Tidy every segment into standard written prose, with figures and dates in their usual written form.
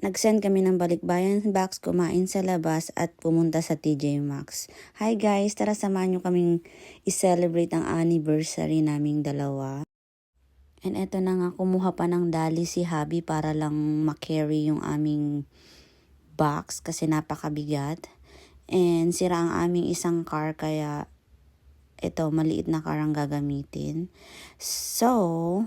Nag-send kami ng balikbayan box, kumain sa labas at pumunta sa TJ Maxx. Hi guys, tara samahan nyo kaming i-celebrate ang anniversary naming dalawa. And eto na nga, kumuha pa ng dali si Habi para lang makarry yung aming box kasi napakabigat. And sira ang aming isang car kaya ito, maliit na car ang gagamitin. So,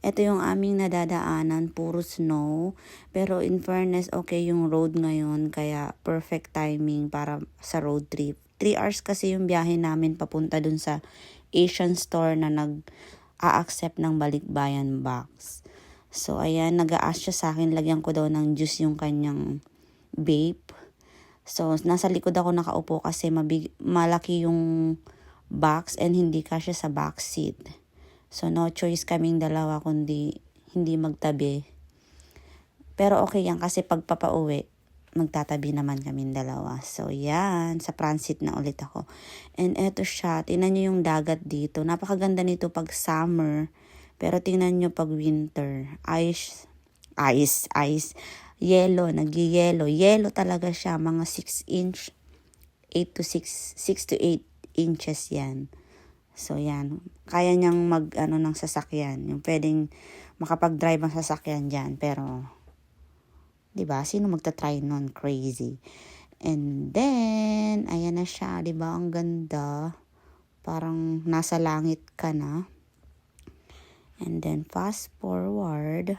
ito yung aming nadadaanan, puro snow. Pero in fairness, okay yung road ngayon. Kaya perfect timing para sa road trip. 3 hours kasi yung biyahe namin papunta dun sa Asian store na nag-a-accept ng balikbayan box. So ayan, nag-a-ask siya sa akin, lagyan ko daw ng juice yung kanyang vape. So nasa likod ako nakaupo kasi malaki yung box and hindi kasya sa back seat. So, no choice kaming dalawa kundi hindi magtabi. Pero okay yan kasi pag papauwi, magtatabi naman kaming dalawa. So, yan. Sa transit na ulit ako. And eto siya. Tingnan nyo yung dagat dito. Napakaganda nito pag summer. Pero tingnan nyo pag winter. Ice. Yellow. Nag-yellow. Yellow talaga siya. Mga 6 inch. 6 to 8 inches yan. So, yan. Kaya niyang ng sasakyan. Yung pwedeng makapag-drive ang sasakyan dyan. Pero, diba? Sino magta-try nun? Crazy. And then, ayan na siya. Diba? Ang ganda. Parang nasa langit ka na. And then, fast forward.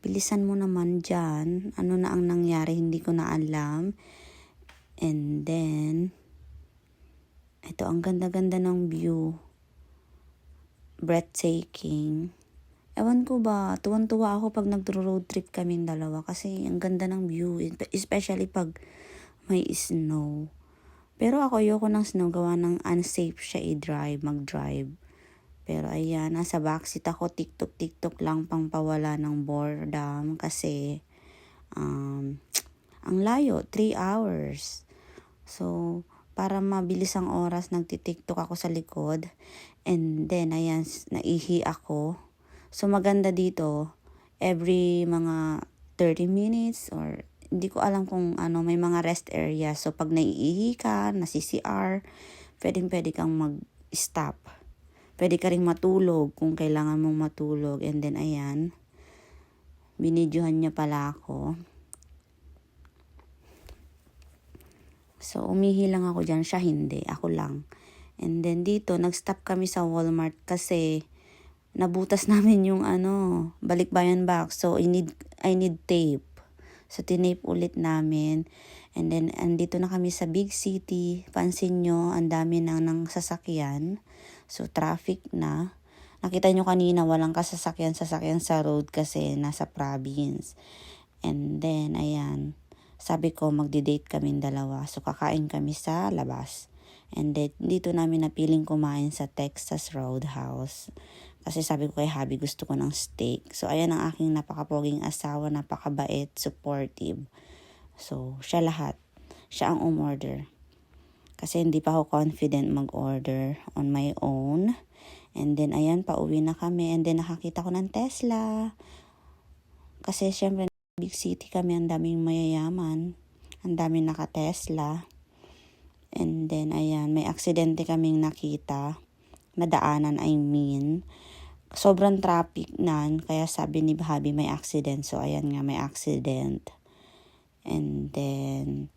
Bilisan mo naman dyan. Ano na ang nangyari? Hindi ko na alam. And then, ito, ang ganda-ganda ng view. Breathtaking. Ewan ko ba, tuwan-tuwa ako pag nag-road trip kaming dalawa kasi ang ganda ng view, especially pag may snow. Pero ako ayoko ng snow, gawa ng unsafe siya mag-drive. Pero ayan, nasa backseat ako, tiktok lang pang pawala ng boredom kasi ang layo, 3 hours. So, para mabilis ang oras, nagtitiktok ako sa likod. And then, ayan, naihi ako. So, maganda dito, every mga 30 minutes or hindi ko alam kung may mga rest area. So, pag naiihi ka, nasi-CR, pwede kang mag-stop. Pwede ka rin matulog kung kailangan mong matulog. And then, ayan, binidyohan niya pala ako. So, umihi lang ako dyan. Siya hindi. Ako lang. And then dito, nag-stop kami sa Walmart kasi nabutas namin yung balikbayan box. So, I need tape. So, tinape ulit namin. And then, andito na kami sa big city. Pansin nyo, ang dami ng sasakyan. So, traffic na. Nakita nyo kanina, walang sasakyan sa road kasi nasa province. And then, ayan. Sabi ko, magdi-date kaming dalawa. So, kakain kami sa labas. And then, dito namin napiling kumain sa Texas Roadhouse. Kasi sabi ko kay Habi, gusto ko ng steak. So, ayan ang aking napakapoging asawa, napakabait, supportive. So, siya lahat. Siya ang umorder. Kasi hindi pa ako confident mag-order on my own. And then, ayan, pauwi na kami. And then, nakakita ko ng Tesla. Kasi, syempre, big city kami, ang daming mayayaman. Ang daming naka-Tesla. And then, ayan, may aksidente kaming nakita. Nadaanan, I mean. Sobrang traffic nan, kaya sabi ni Habi may accident. So, ayan nga, may accident. And then,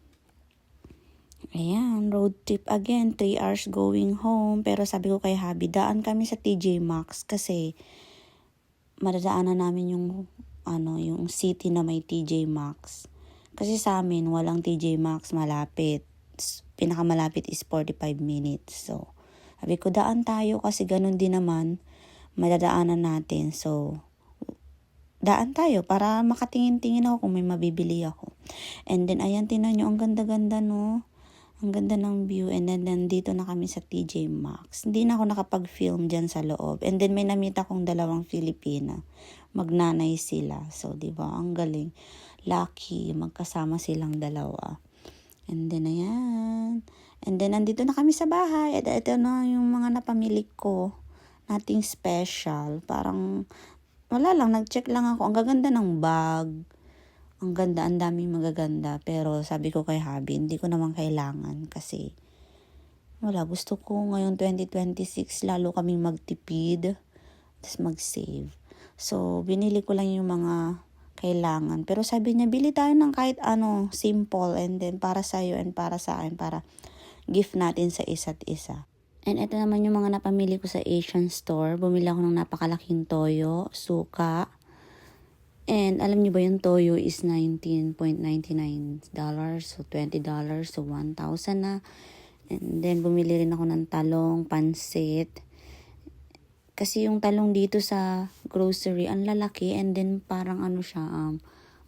ayan, road trip again. 3 hours going home. Pero sabi ko kay Habi, daan kami sa TJ Maxx kasi madadaanan namin yung city na may TJ Maxx. Kasi sa amin, walang TJ Maxx malapit. Pinakamalapit is 45 minutes. So, sabi ko, daan tayo kasi ganun din naman, madadaanan natin. So, daan tayo para makatingin-tingin ako kung may mabibili ako. And then, ayan, tinan nyo, ang ganda-ganda, no? Ang ganda ng view. And then, nandito na kami sa TJ Maxx. Hindi na ako nakapag-film dyan sa loob. And then, may namita akong dalawang Filipina. Magnanay sila. So, diba? Ang galing. Lucky. Magkasama silang dalawa. And then, ayan. And then, nandito na kami sa bahay. At ito na yung mga napamili ko. Nothing special. Parang, wala lang. Nag-check lang ako. Ang gaganda ng bag. Ang ganda, ang daming magaganda. Pero sabi ko kay hubby, hindi ko naman kailangan kasi wala, gusto ko ngayong 2026 lalo kaming magtipid, tapos mag-save. So, binili ko lang yung mga kailangan. Pero sabi niya, bili tayo ng kahit ano, simple, and then para sa'yo and para sa akin, para gift natin sa isa't isa. And ito naman yung mga napamili ko sa Asian store. Bumili ako ng napakalaking toyo, suka. And alam niyo ba yung toyo is $19.99. So $20. So 1,000 na. And then bumili rin ako ng talong, pansit. Kasi yung talong dito sa grocery, ang lalaki. And then parang ano siya,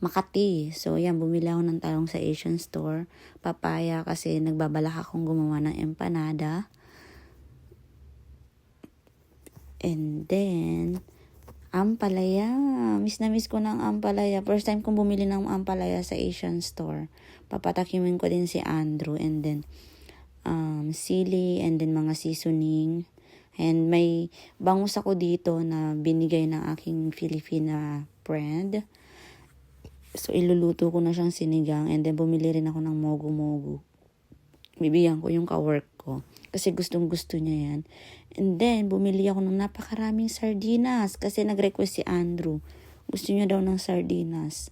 Makati. So yan, bumili ako ng talong sa Asian store. Papaya kasi nagbabalak akong gumawa ng empanada. And then, ampalaya. Miss na miss ko ng ampalaya. First time kong bumili ng ampalaya sa Asian store. Papatakimin ko din si Andrew. And then, sili. And then, mga seasoning. And may bangus ako dito na binigay ng aking Filipina friend. So, iluluto ko na siyang sinigang. And then, bumili rin ako ng mogu-mogu. Bibigyan ko yung ka-work ko. Kasi gustong gusto niya yan. And then, bumili ako ng napakaraming sardinas. Kasi nag-request si Andrew. Gusto niya daw ng sardinas.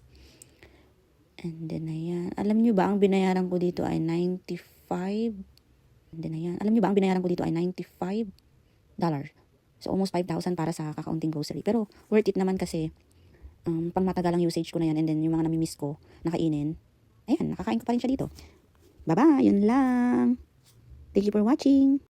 And then, ayan. Alam niyo ba, ang binayaran ko dito ay $95. And then, ayan. Alam niyo ba, ang binayaran ko dito ay $95. So, almost 5,000 para sa kakaunting grocery. Pero, worth it naman kasi pang matagalang usage ko na yan. And then, yung mga namimiss ko, nakainin. Ayan, nakakain ko pa rin siya dito. Bye-bye, yun lang. Thank you for watching.